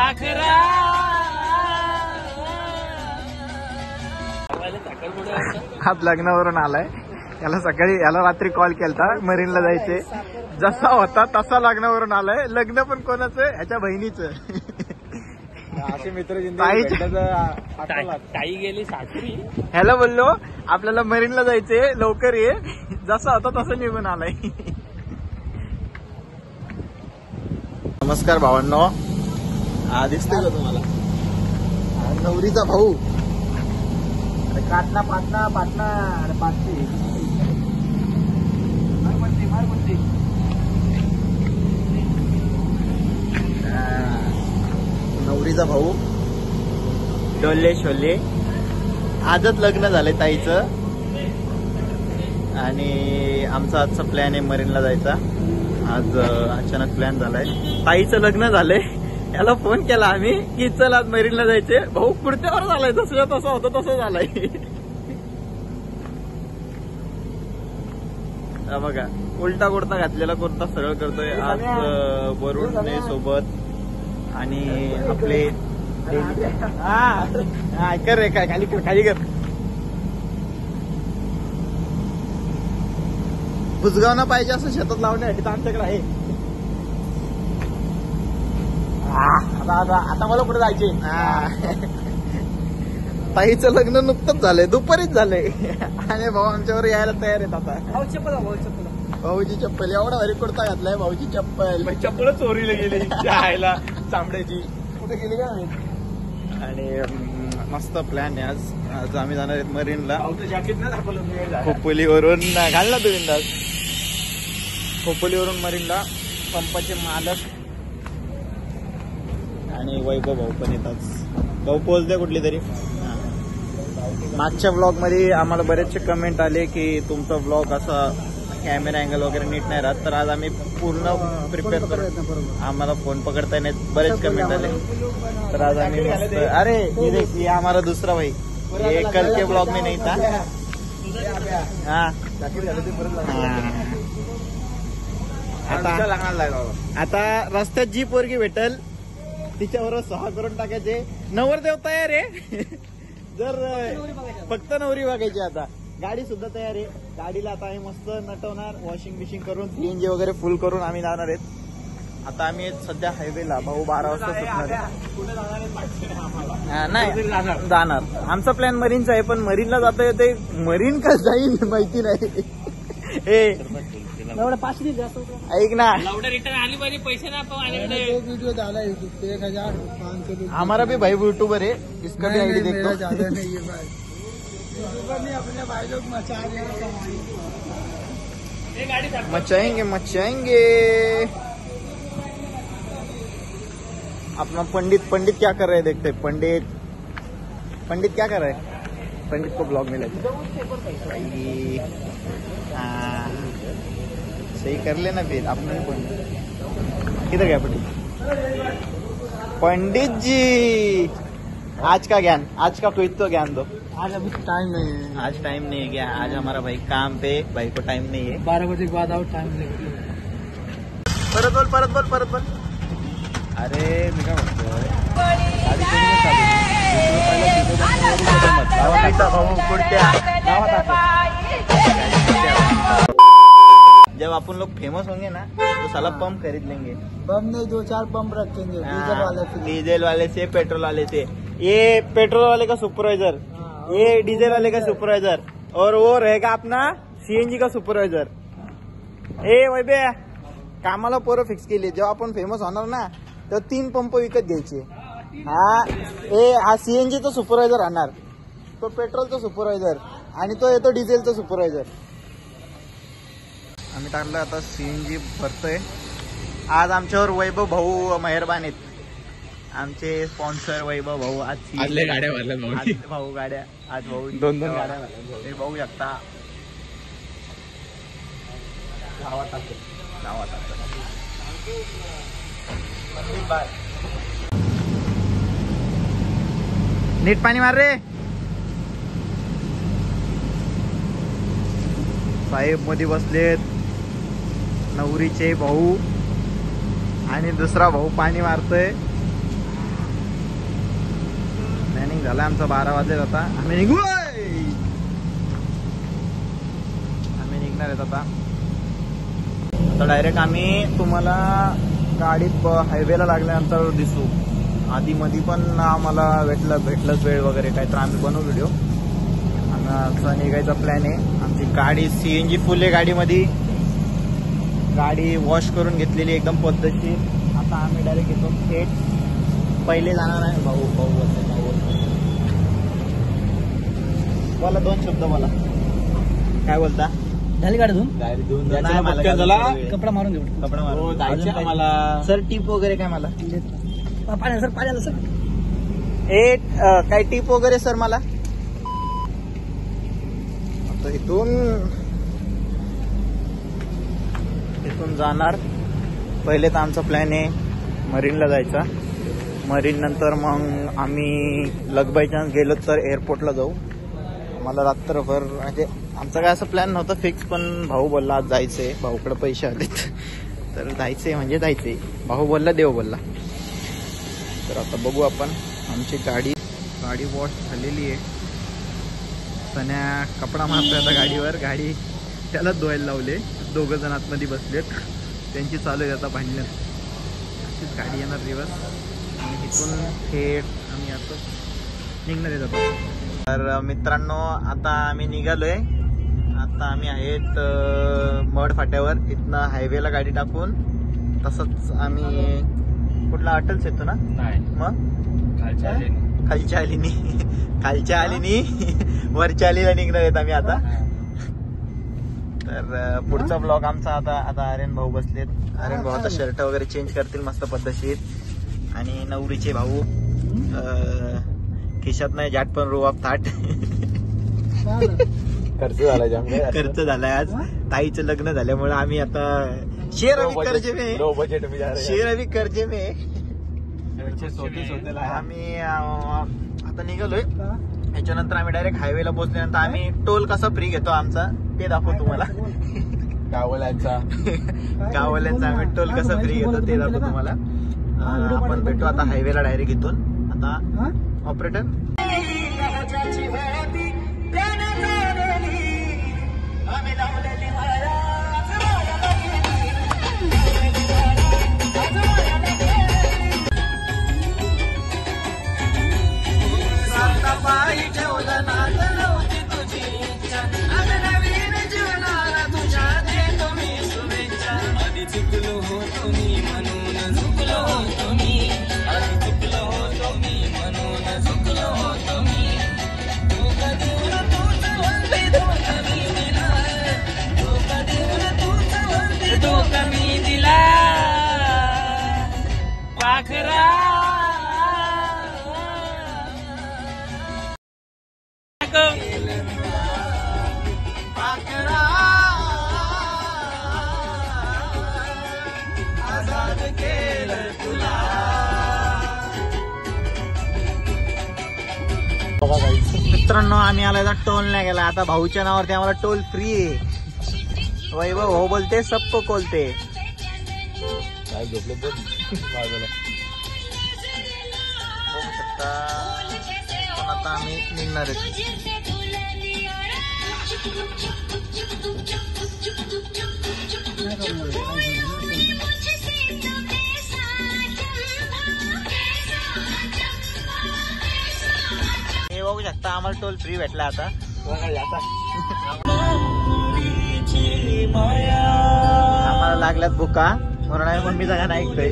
साखरा आज लग्नावरून आलाय. याला रात्री कॉल केलता मरीनला जायचे. जसा होता तसा लग्नावरून आलाय. लग्न पण कोणाचं? ह्याच्या बहिणीचं. असे मित्र ताई गेली सासरी. ह्याला बोललो आपल्याला मरीनला जायचे, लवकर ये. जसा होता तसा निघून आलाय. नमस्कार भावांनो. दिसतोय का तुम्हाला नवरीचा भाऊ? पाटणा पाटणा पाटणा अरे पाटणी नवरीचा भाऊ डोले शोले. आजच लग्न झालंय ताईचं आणि आमचा आजचा प्लॅन आहे मरीनला जायचा. आज अचानक प्लॅन झालाय. ताईचं लग्न झालंय. याला फोन केला आम्ही की चल आज मरीनला जायचे. भाऊ पुढच्यावर झालाय. जसं तसं होतं तसं झालंय. बघा उलटा कुर्ता घातलेला कुर्ता सरळ करतोय आज. वरुण सोबत आणि आपले कर रे. काय खाली कर खाली कर. बुजगावना पाहिजे असं शेतात लावण्यासाठी तर आमच्याकडे आहे. आता मला कुठे जायचे. ताईचं लग्न नुकतंच झालंय. दुपारीच झालंय आणि भाऊ आमच्यावर यायला तयार आहेत. आता भाऊची चप्पल एवढा भारी कुर्ता घातलाय. भाऊची चप्पल चोरीला गेली जायला चांबड्याची. कुठे गेली का? आणि मस्त प्लॅन आहे आज. आज आम्ही जाणार आहेत मरीनला. जॅकेट नाही दाखवलं खोपोलीवरून. घाल ना तू बिंदास. खोपोलीवरून मरीनला. पंपाचे मालक आणि वैभव भाऊ पण येतात. भाऊ पोच द्या कुठली तरी. मागच्या ब्लॉग मध्ये आम्हाला बरेचसे कमेंट आले की तुमचा ब्लॉग असा कॅमेरा अँगल वगैरे नीट नाही राहत. तर आज आम्ही पूर्ण प्रिपेअर करू. आम्हाला फोन पकडता नाही. बरेच कमेंट आले. तर आज आम्ही मस्त. अरे ये हमारा दूसरा भाई. ये कल के ब्लॉग में नहीं था. आता रस्त्यात जी पोरगी भेटल तिच्यावर सहा करून टाकायचे. नवरदेव तयार आहे. जर फक्त नवरी बघायची. आता गाडी सुद्धा तयार आहे. गाडीला आता आम्ही मस्त नटवणार. वॉशिंग बिशिंग करून सीएनजी वगैरे फुल करून आम्ही जाणार आहेत. आता आम्ही सध्या हायवेला. भाऊ 12 वाजता सुटणार आहे. नाही जाणार. आमचा प्लॅन मरीनचा आहे पण मरीनला जाता येते. मरीन का जाईल माहिती नाही. ऐक ना रिटर्न आली पाहिजे. पैसे ना वीडियो डाला यूट्यूब पे 1500 रुपये. हमारा भी भाई यूट्यूबर है. इसका भी आईडी देखो. ज्यादा नहीं है भाई. यूट्यूबर नहीं अपने भाई लोग मचा रहे हैं. मचाएंगे मचाएंगे. अपना पंडित क्या कर रहे हैं देखते. पंडित क्या कर रहे हैं. पंडित को ब्लॉग में लेते. सही कर लेना फिर. अपना किधर गया पंडित जी. आज का ज्ञान, आज का कोई तो ज्ञान दो. आज अभी टाइम नहीं है. आज टाइम नहीं है क्या? आज हमारा भाई काम पे. भाई को टाइम नहीं है. 12 बजे के बाद आओ. टाइम नहीं. परत बोल. अरे मी काय म्हणतोय गाडी जब अपन लोग फेमस होंगे ना तो साला पंप खरीद लेंगे. पंप नहीं 2-4 पंप रखेंगे. डीजल वाले से. डीजल वाले से, पेट्रोल वाले से. ये पेट्रोल वाले का सुपरवाइजर, ये डीजल वाले का सुपरवाइजर और वो रहेगा अपना सीएनजी का सुपरवाइजर. ए वैभे कामाला पोरं फिक्स केली. जेव्हा आपण फेमस होणार ना तर 3 पंप विकत घ्यायचे. हा सीएनजीचा सुपरवायझर राहणार. तो पेट्रोलचा सुपरवायझर आणि तो येतो डिझेलचा सुपरवायझर. आम्ही टाकलं आता सीएनजी भरतोय. आज आमच्यावर वैभव भाऊ मेहरबान आहेत. आमचे स्पॉन्सर वैभव भाऊ. आज गाड्या भरल्या भाऊ गाड्या. आज भाऊ 2 गाड्या भरल्या. हे बघू शकता. गावात नीट पाणी मार रे. साहेब मध्ये बसलेत. नवरीचे भाऊ आणि दुसरा भाऊ पाणी मारतोय. झाला आमचा 12 वाजले आता आम्ही निघू निघणार आहेत आता डायरेक्ट आम्ही तुम्हाला गाडीत हायवेला लागल्यानंतर दिसू. आधी मध्ये पण आम्हाला भेटलंच वेळ वगैरे काय तर आम्ही बनवू व्हिडिओ. आमचा निघायचा प्लॅन आहे. आमची गाडी CNG फुल आहे. गाडीमध्ये गाडी वॉश करून घेतलेली एकदम पद्धतशीर. आता आम्ही डायरेक्ट येतो थेट. पहिले जाणार आहे भाऊ बोला 2 शब्द बोला. काय बोलता? झाली गाडी धुवून कपडा मारून घेऊ. कपडा मारून आम्हाला सर टीप वगैरे काय मला पाण्याला सर काय टीप वगैरे सर मला. आता इथून जाणार. पहिले तर आमचा प्लॅन आहे मरीनला जायचा. मरीन नंतर मग आम्ही लग बाय चान्स गेलो तर एअरपोर्टला जाऊ. मला रात्रभर म्हणजे आमचा काय असं प्लॅन नव्हतं फिक्स पण भाऊ बोलला आज जायचंय. भाऊकडे पैसे आलेत तर जायचंय म्हणजे जायचंय. भाऊ बोलला देव बोलला. तर आता बघू आपण. आमची गाडी वॉश झालेली आहे. सन्या कपडा मारतोय आता गाडीवर. गाडी त्यालाच धुवायला लावले. 2 जण आतमध्ये बसलेत. त्यांची चालू आहे आता भांडणं. अशीच गाडी येणार दिवस आणि इथून थेट आम्ही आता निघणार आहे जातो. तर मित्रांनो आता आम्ही निघालोय. आता आम्ही आहेत मड फाट्यावर. इथनं हायवेला गाडी टाकून तसंच आम्ही कुठला अटलच येतो ना. मग खालच्या आलीनी वरच्या आलीला निघणार आहेत आम्ही आता. तर पुढचा ब्लॉग आमचा आता आर्यन भाऊ बसलेत. आर्यन भाऊ आता शर्ट वगैरे चेंज करतील मस्त पद्धतशीर. आणि नवरीचे भाऊ खिशात नाही जाट पण रुवाब थाट. खर्च झालाय आज. ताईचं लग्न झाल्यामुळे आम्ही आता शेर अभी कर्जे में आम्ही आता निघालोय. याच्यानंतर आम्ही डायरेक्ट हायवेला पोहोचल्यानंतर आम्ही टोल कसा फ्री घेतो आमचा ते दाखवू तुम्हाला. गाववाल्यांचा आम्ही टोल कसा फ्री घेतो ते दाखवू तुम्हाला. आपण भेटू आता हायवेला डायरेक्ट इथून. आता ऑपरेटर मित्रांनो आम्ही आला टोल नाही गेला. आता भाऊच्या नावावरती आम्हाला टोल फ्री आहे. वैभव भाऊ बोलते सबको कोलते. काय झोपले पण आता आम्ही निघणार आहे. हे बघू शकता आम्हाला टोल फ्री भेटला आता. आम्हाला लागल्यात भुका म्हणून आम्ही मम्मीचा गाणं ऐकतोय.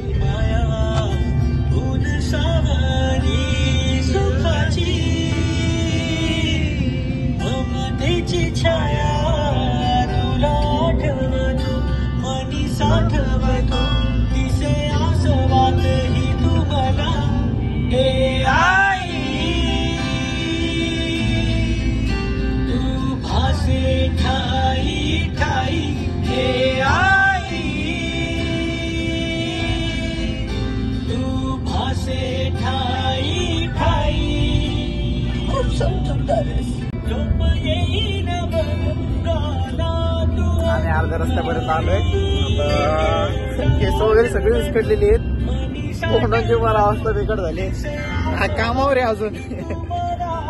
आम्ही अर्ध्या रस्त्यापर्यंत आलोय. केस वगैरे सगळी विस्कटलेली आहेत. कोणाची मला अवस्था बिकट झाली. कामावर आहे अजून.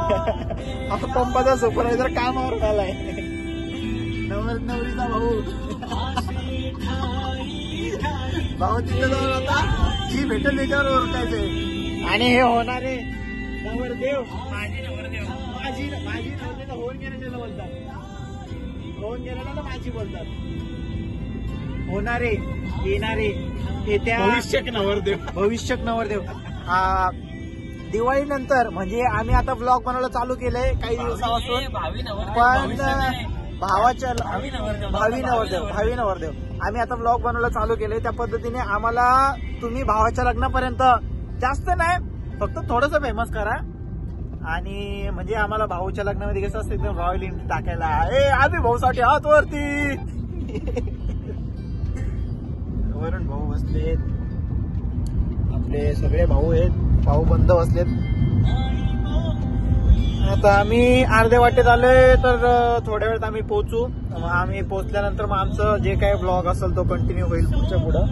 हा पंपाचा सुपरवायझर कामावर आलाय. नवरीचा भाऊ तिथे जाऊन आता जी भेटेल त्याच्यावर ओरकायचंय. आणि हे होणारे नवरदेव माझी नवरदेव होऊन गेलेलं बोलतात. होऊन गेलेला माझी बोलतात. होणारे येणारे येत्या भविष्यक नवरदेव. दिवाळीनंतर म्हणजे आम्ही आता ब्लॉग बनवायला चालू केलंय काही दिवसापासून. पण भावी नवरदेव आम्ही आता ब्लॉग बनवायला चालू केलंय. त्या पद्धतीने आम्हाला तुम्ही भावाच्या लग्नापर्यंत जास्त नाही फक्त थोडंसं फेमस करा. आणि म्हणजे आम्हाला भाऊच्या लग्नामध्ये कसं असतं एकदम रॉयल एंट्री टाकायला. आधी भाऊसाठी हात वरती. वरून भाऊ बसलेत आपले सगळे भाऊ आहेत. भाऊ बंद बसलेत. आता आम्ही अर्ध्या वाटेत आलोय तर थोड्या वेळात आम्ही पोहोचू. आम्ही पोहोचल्यानंतर मग आमचं जे काही ब्लॉग असेल तो कंटिन्यू होईल पुढच्या पुढं.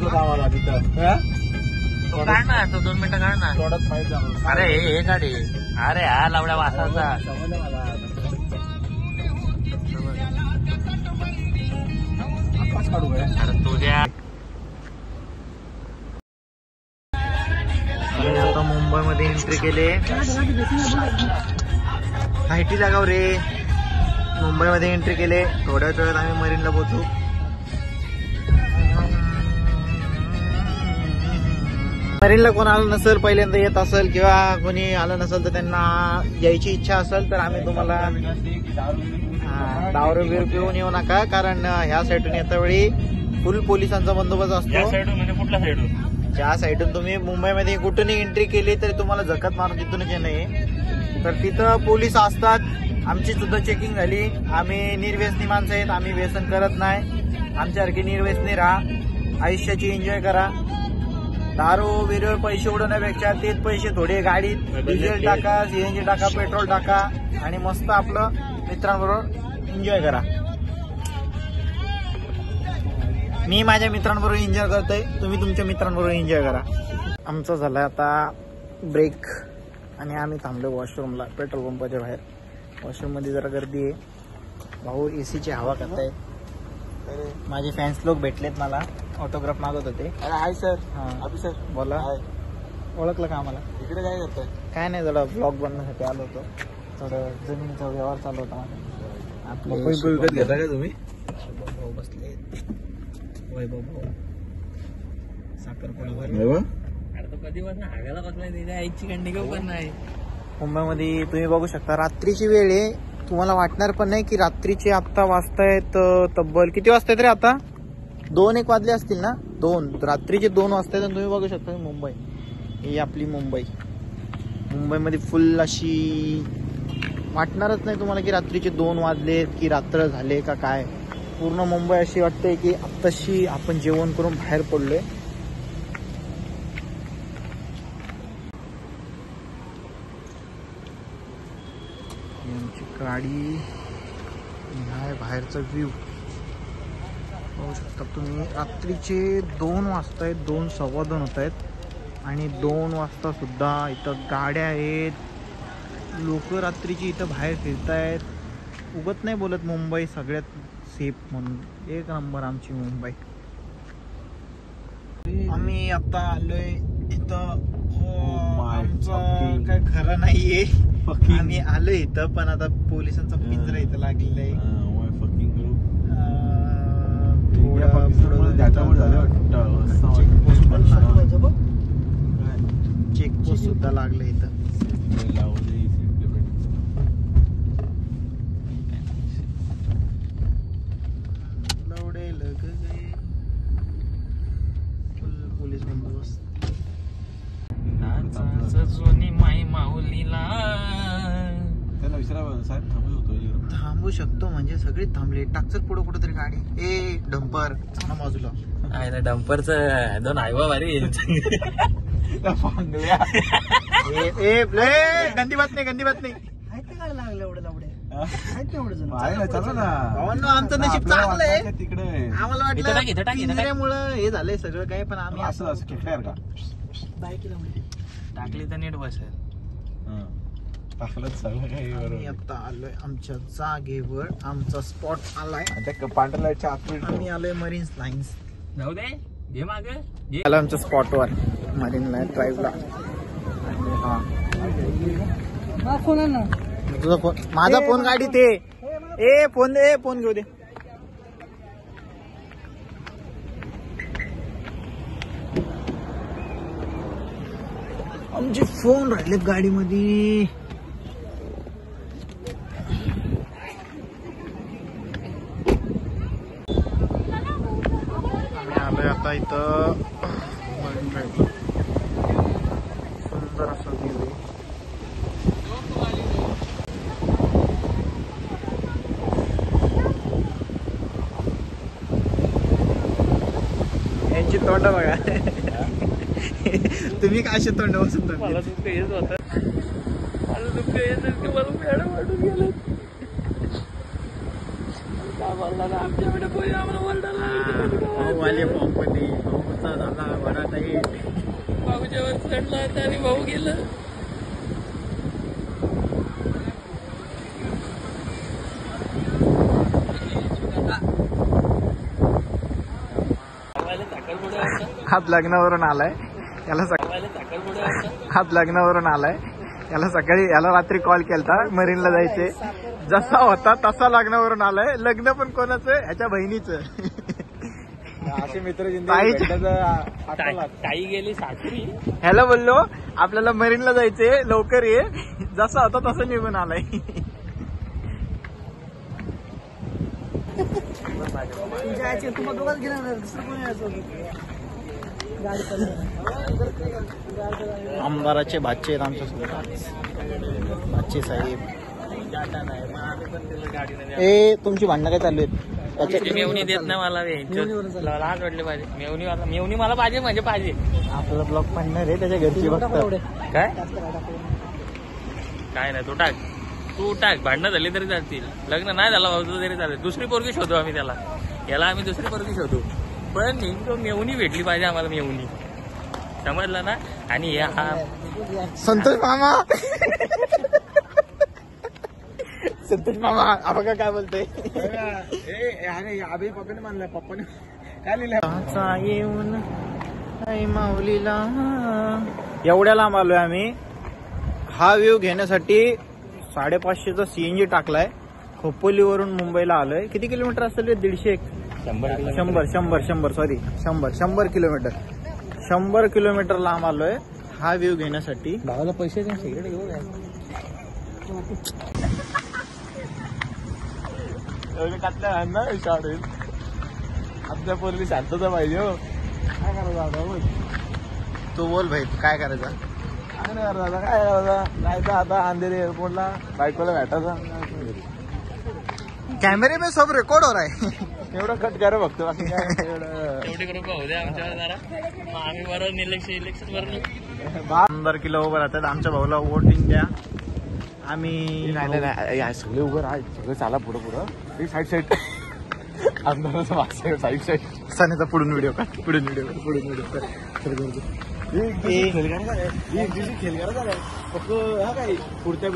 आम्हाला तिथं काढ ना तो 2 मिनिटं काढ ना. थोडंच माहिती झालं. अरे हे गाडी. अरे हा लावड्या वासाचा. समजलं मला. काढू काय अरे तुझ्या आता मुंबईमध्ये एंट्री केले. हायटी जागाव रे. मुंबईमध्ये एंट्री केले. थोड्याच वेळात आम्ही मरीनला पोहोचू. मरीनला कोण आलं नसेल पहिल्यांदा येत असेल किंवा कोणी आलं नसेल तर त्यांना यायची इच्छा असेल तर आम्ही तुम्हाला दारू बिरू पिऊन येऊ नका. कारण ह्या साईडून येता वेळी फुल पोलिसांचा बंदोबस्त असतो. म्हणजे कुठल्या साईडून? ज्या साईडून तुम्ही मुंबईमध्ये कुठूनही एंट्री केली तरी तुम्हाला जखत मारून तिथूनच येणं तर तिथं पोलीस असतात. आमची सुद्धा चेकिंग झाली. आम्ही निर्व्यसनी माणसं आहेत. आम्ही व्यसन करत नाही. आमच्यासारखी निर्व्यसनी राहा. आयुष्याची एन्जॉय करा. दारू बिरू पैसे उडवण्यापेक्षा तेच पैसे थोडे गाडीत डिझेल टाका, सीएनजी टाका, पेट्रोल टाका आणि मस्त आपलं मित्रांबरोबर एन्जॉय करा. मी माझ्या मित्रांबरोबर एन्जॉय करतोय. तुम्ही तुमच्या मित्रांबरोबर एन्जॉय करा. आमचं झालं आता ब्रेक आणि आम्ही थांबलो वॉशरूमला पेट्रोल पंपाच्या बाहेर. वॉशरूम मध्ये जरा गर्दी आहे. भाऊ एसीची हवा करतायत. माझे फॅन्स लोक भेटलेत मला. ऑटोग्राफ मागत होते. अरे हाय सर. हा अभि सर बोला. ओळखलं का आम्हाला? इकडे काय करताय? काय नाही जरा ब्लॉग बनवण्यासाठी आलो होतो. थोडं जमिनीचा व्यवहार चालू होता आपले. विकत घेता का तुम्ही? भाऊ बसले. वैभव भाऊ साखरपुडा अरे तो कधी बस ना हागायला बसलाय. त्याच्या आईची कंडिका पण नाही. मुंबईमध्ये तुम्ही बघू शकता रात्रीची वेळ आहे. तुम्हाला वाटणार पण नाही की रात्रीचे आत्ता वाजतायत तब्बल किती वाजतायत रे आता? 2-1 वाजले असतील ना. 2 रात्रीचे 2 वाजतायत आणि तुम्ही बघू शकता मुंबई. ही आपली मुंबई. मुंबईमध्ये फुल अशी वाटणारच नाही तुम्हाला की रात्रीचे 2 वाजलेत की रात्र झाले का काय. पूर्ण मुंबई अशी वाटते की आत्ताशी आपण जेवण करून बाहेर पडलोय. आमची गाडी आहे. बाहेरचा व्ह्यू पाहू शकता तुम्ही. रात्रीचे 2 वाजतायत. 2 सव्वा 2 होत आहेत आणि 2 वाजता सुद्धा इथं गाड्या आहेत. लोक रात्रीची इथं बाहेर फिरतायत. उगत नाही बोलत मुंबई सगळ्यात सेफ म्हणून. एक नंबर आमची मुंबई. आम्ही आता आलोय इथं. आमचं काय खरं नाहीये. आम्ही आलोय इथं पण आता पोलिसांचा पिंजरा इथं लागलेला आहे. चेकपोस्ट सुद्धा लागलं इथं. पोलीस बंदोबस्त. जुनी माई माऊलीला त्याला विचारा साहेब थांबू होतो. थांबू शकतो म्हणजे सगळे थांबले. टाकचत पुढे कुठं तरी गाडी. डंपर चांगला बाजूला. आहे ना डंपरचं 2 हायवा भारी. गंदी बात नाही. गंदी बात नाही. काय लागलं एवढं लावडे. आहे ना, चला ना. भावांनो, आमचं नशीब आपल्याला चांगलं आहे. वाटतं तिकडे आहे. आम्हाला वाटलं पिंजऱ्यामुळं हे झालंय सगळं काही, पण आम्ही असं असं खेळायला का टाकली तर नीट बसेल. हं. टाकलंच सगळं काही आम्ही बरोबर. आता आलोय आमच्या जागेवर. आमचा स्पॉट आलाय. आणि त्या पांढऱ्या लाईटच्या आत आम्ही आलोय मरीन लाईन्स. जाऊ दे, घे मागे. आलो आमच्या स्पॉटवर मरीन लाईन ड्राईव्हला. तुझा फोन, माझा फोन गाडी ते. ए फोन दे, फोन घेऊ दे. आमचे फोन राहिलेत गाडीमध्ये. आम्ही आलोय आता इथं मरीन ड्राईव्हला. सुंदर असं व्ह्यू आहे. यांची तोंड बघा. तुम्ही काय असे तोंड बसून मला दुःख येत होत, मला दुःख येत मला मॅडम वाटून गेलं. आमच्याकडे पोहे आम्हाला वाले भाऊपती भाऊचा झाला वडाचा हिट. भाऊ जेवण चढला होता आणि भाऊ गेलं. हात लग्नावरून आलाय याला. हात लग्नावरून आलाय याला. सकाळी याला रात्री कॉल केलता मरीनला जायचे. जसा होता तसा लग्नावरून आलाय. लग्न पण कोणाचं? ह्याच्या बहिणीचं. असे मित्र ताई गेली सासरी. ह्याला बोललो आपल्याला मरीनला जायचे, लवकर ये. जसा होता तसा निघून आलाय. आमदाराचे भाचे आहेत आमच्या सोबत. भाचे साहेब. ए तुमची भांडणं काय चालू आहेत? मेवणी देत नाही मला. लाज वाटले पाहिजे. मेवणी मला पाहिजे म्हणजे पाहिजे. आपला ब्लॉग पाडणार आहे त्याच्या घरची बघतात. काय नाही, तू टाक. भांडणं झाली तरी चालतील. लग्न नाही झालं भाऊ तरी चालेल. दुसरी पोरगी शोधू आम्ही त्याला. याला आम्ही दुसरी पोरगी शोधू. पण नेमकं मेवणी भेटली पाहिजे आम्हाला. मेवणी समजलं ना. आणि हा संतोष मामा. संतोष मामा बघा काय बोलतोय. अभि पप्पाने मानलाय. पप्पाने काय लिहिलंय? येऊन माऊलीला. एवढ्या लांब आलोय आम्ही. हा व्ह्यू घेण्यासाठी 550चा CNG टाकलाय. खोपोलीवरून मुंबईला आलोय. किती किलोमीटर असेल? 150. 100 किलोमीटर. 100 किलोमीटर लांब आलोय हा व्ह्यू घेण्यासाठी. भावाला पैसे दे, सिगरेट घेऊन आमच्या पोरगी शांतता पाहिजे. हो काय करायचं आता? बोल तू बोल भाई, काय करायचं? काय नाही करायचं. काय करायचं? जायचं आता अंधेरी एअरपोर्टला. बायकोला भेटायचा. कॅमेरे में सब रेकॉर्ड हो रहा है. एवढं कट करा बघतो. बाकी काय एवढं. एवढी ग्रुप होऊ द्या आमच्या जरा. आम्ही बरोबर इलेक्शन बरोबर. आमदार किलो उभं राहतात. आमच्या भाऊला वोटिंग द्या. आम्ही नाही सगळे उभं राहा. सगळं चाला पुढं पुढं. साईड आमदाराचं मागचं साईड. सनेचा पुढून व्हिडिओ का? पुढून व्हिडिओ कर. खेळ करा फक्त. हा काय पुढच्या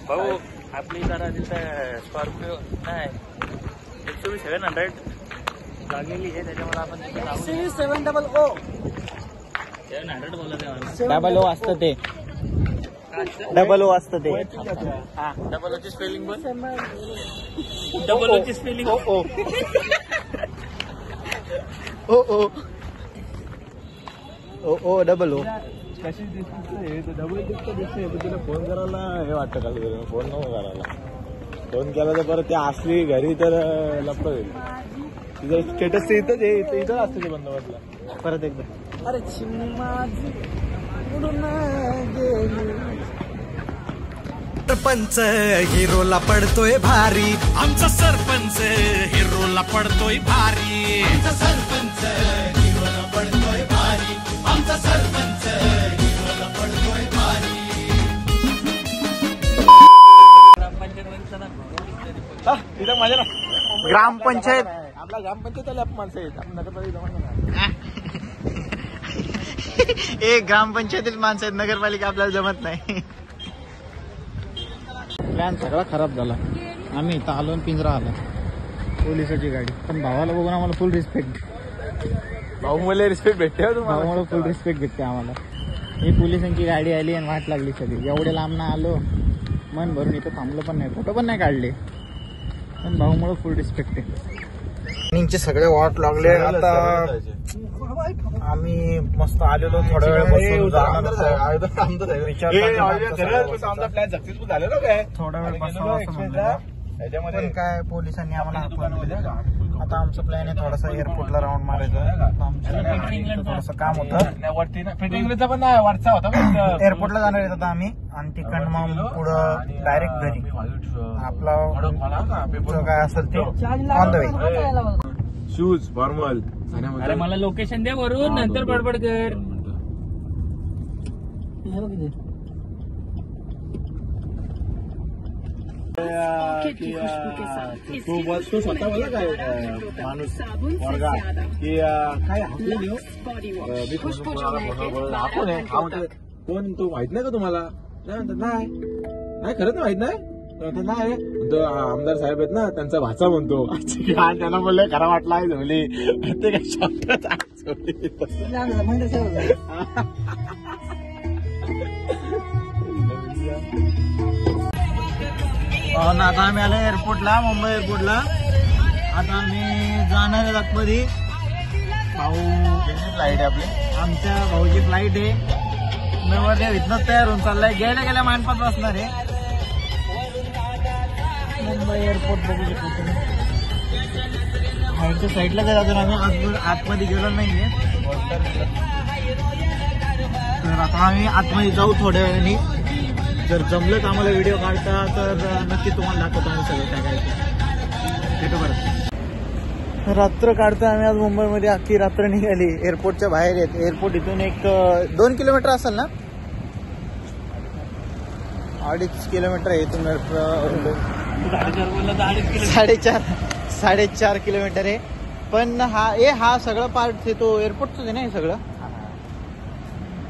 भाऊ आपली जरा तिथं स्कॉर्पिओ नाही 700 लागलेली आहे. त्याच्यामुळे आपण 700 बोलत आहे. डबल ओ असतं ते. डबल ओ असतं ते. हा, डबल ओची स्पेलिंग बोल. डबल ओची स्पेलिंग ओ डबल ओ. कशी दिसते डबल दिसते. तुला फोन करायला हे वाटतं का? फोन नको करायला. फोन केला तर परत ते असली घरी तर लपड होईल. तिचं स्टेटस इथंच आहे. इथंच असतं ते बंदोबस्तला. परत एकदा. अरे सरपंच हिरोला पडतोय भारी, आमचा सरपंच हिरोला पडतोय भारी, आमचा सरपंच हिरोला पडतोय भारी, आमचा सरपंच हिरोला पडतोय भारी. तिथं माझ्या ना ग्रामपंचायत आपला ग्रामपंचायत माणसं आहेत, आपण नगरपालिका ए ग्रामपंचायतीत माणसं आहेत, नगरपालिका आपल्याला जमत नाही. प्लॅन सगळा खराब झाला. आम्ही इथं आलो आणि पिंजरा आला पोलिसाची गाडी. पण भावाला बघून आम्हाला फुल रिस्पेक्ट, भाऊ मला रिस्पेक्ट भेटते तुम्हाला. भावाला फुल रिस्पेक्ट भेटते आम्हाला. ही पोलिसांची गाडी आली आणि वाट लागली सगळी. एवढे लांब ना आलो, मन भरून इथं थांबलो पण नाही, फोटो पण नाही काढले, पण भाऊमुळे फुल रिस्पेक्ट आहे. रनिंगचे सगळे वाट लागले. आता आम्ही मस्त आलेलो थोड्या वेळ प्लॅन सक्सेसफुल झाले ना काय थोडा वेळ पण काय पोलिसांनी आम्हाला हटवलं. आता आमचं प्लॅन आहे थोडासा एअरपोर्टला राऊंड मारायचं. आमचं थोडंसं काम होतं, वरती फिटिंगचा पण वरचा होता. एअरपोर्टला जाणार आहेत आता आम्ही. आणि तिकडनं मग पुढं डायरेक्ट घरी. आपलं काय असेल ते on the way. Shoes formal. अरे मला लोकेशन द्या वरून, नंतर बडबड कर. तो स्वतः बोला काय माणूस वर्गा की काय मी आपण आहे हा म्हणतो कोण तो माहित नाही का तुम्हाला? नाही नाही खरंच माहित नाही. नाही तो आमदार साहेब आहेत ना त्यांचा भाचा म्हणतो. त्यांना बोलले खरा वाटला आहे झोली ते काय शब्द आता आम्ही आलो एअरपोर्टला, मुंबई एअरपोर्टला. आता आम्ही जाणार आहे आतमध्ये. भाऊ फ्लाईट आहे आपली, आमच्या भाऊची फ्लाईट आहे. नवरदेव इथनच तयार होऊन चाललाय. गेल्या गेल्या मानपात बसणार आहे. मुंबई एअरपोर्ट बघू शकतो तुम्ही. बाहेरच्या साईडला जर अजून आम्ही आतमध्ये गेलो नाहीये. तर आता आम्ही आतमध्ये जाऊ थोड्या वेळाने. जर जमलं तर आम्हाला व्हिडिओ काढता तर नक्की तुम्हाला दाखवतो आम्ही सगळं काय काय. भेटू बरं. रात्र काढतो आम्ही आज मुंबईमध्ये. अख्खी रात्र निघाली. एअरपोर्टच्या बाहेर येत. एअरपोर्ट इथून 1-2 किलोमीटर असेल ना, 2.5 किलोमीटर आहे इथून. 4.5 किलोमीटर आहे. पण हा सगळं पार्ट आहे तो एअरपोर्टच आहे ना हे सगळं.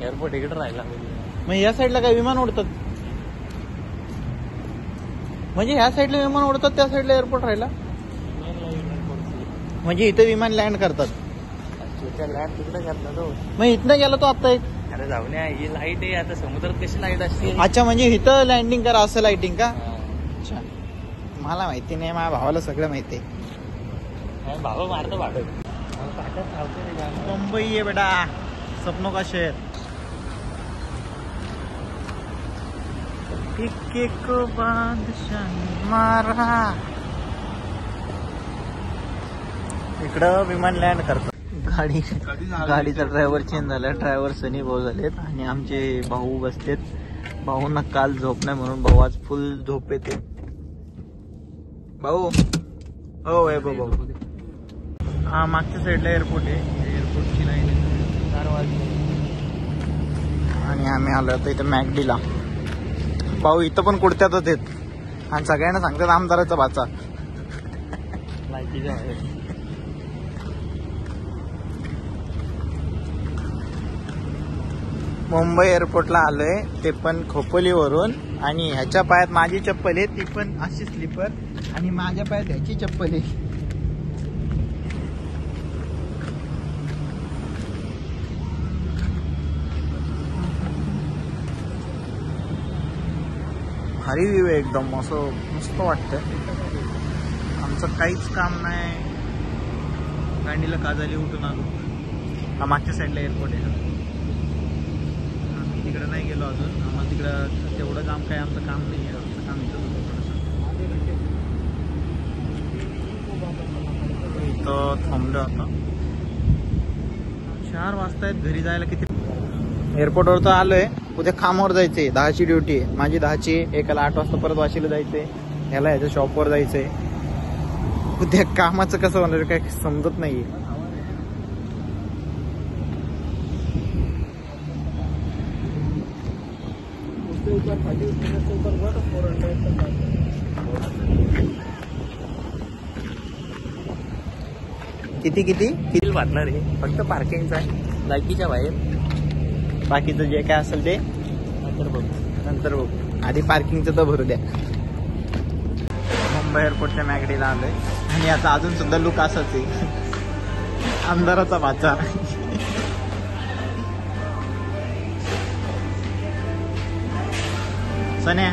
एअरपोर्ट इकडे राहिला मग या साईडला काय विमान उडतात? म्हणजे ह्या साईडला विमान उडतात, त्या साईडला एअरपोर्ट राहिला. म्हणजे इथं विमान लँड करतात. लँड तिकडे करतात. मग इथनं गेला तो आता एक. अरे जाऊ नये, ही लाईट आहे. आता समुद्रात कशी लाईट असते? अच्छा, म्हणजे इथं लँडिंग करा असं लाईटिंग का? अच्छा, मला माहिती नाही. माझ्या भावाला सगळं माहिती आहे. भाऊ मारतो भाडं. मुंबई आहे बेटा, सपनों का शहर. एक बादशाही मारा. इकडं विमान लँड करतात. गाडीचा ड्रायव्हर चेंज झाला. ड्रायव्हर सनी भाऊ झालेत आणि आमचे भाऊ बसलेत. भाऊंना काल झोप नाही म्हणून भाऊ आज फुल झोप येते. भाऊ हो भाऊ. हा मागच्या साईडला एअरपोर्ट आहे. एअरपोर्टची लाईन 4 वाजले आणि आम्ही आलो होतो इथं मॅकडीला. भाऊ इथं पण कुडत्यातच आहेत आणि सगळ्यांना सांगतात आमदाराचा भाचा. मुंबई एअरपोर्टला आलोय, ते पण खोपोलीवरून. आणि ह्याच्या पायात माझी चप्पल आहे, ती पण अशी स्लीपर. आणि माझ्या पायात ह्याची चप्पल आहे. भारी व्ह्यू आहे एकदम, असं मस्त वाटतं. आमचं काहीच काम नाही. गांडीला काजाली उठून आलो. हा मागच्या साईडला एअरपोर्ट आहे. आम्ही तिकडे नाही गेलो अजून. आम्हाला तिकडं तेवढं काम काय आमचं काम नाही आहे. आमचं काम इथं थांबलं आता. 4 वाजता आहेत. घरी जायला किती? एअरपोर्टवर तर आलोय. उद्या कामावर जायचंय, 10ची ड्युटी आहे माझी, 10ची. एकाला 8 वाजता परत वाशीला जायचंय, ह्याला ह्याच्या शॉपवर जायचंय. उद्या कामाचं कसं होणार काय समजत नाहीये. किती किती बिल वाटणार आहे फक्त पार्किंगचा आहे, बाकीच्या बाहेर. बाकीचं जे काय असेल ते नंतर बघू. नंतर बघू, आधी पार्किंगचं तर भरू द्या. मुंबई एअरपोर्टच्या मॅगडीला आलोय आणि आता अजून सुद्धा लुक असाच आहे, अंधाराचा भाचा. सन्या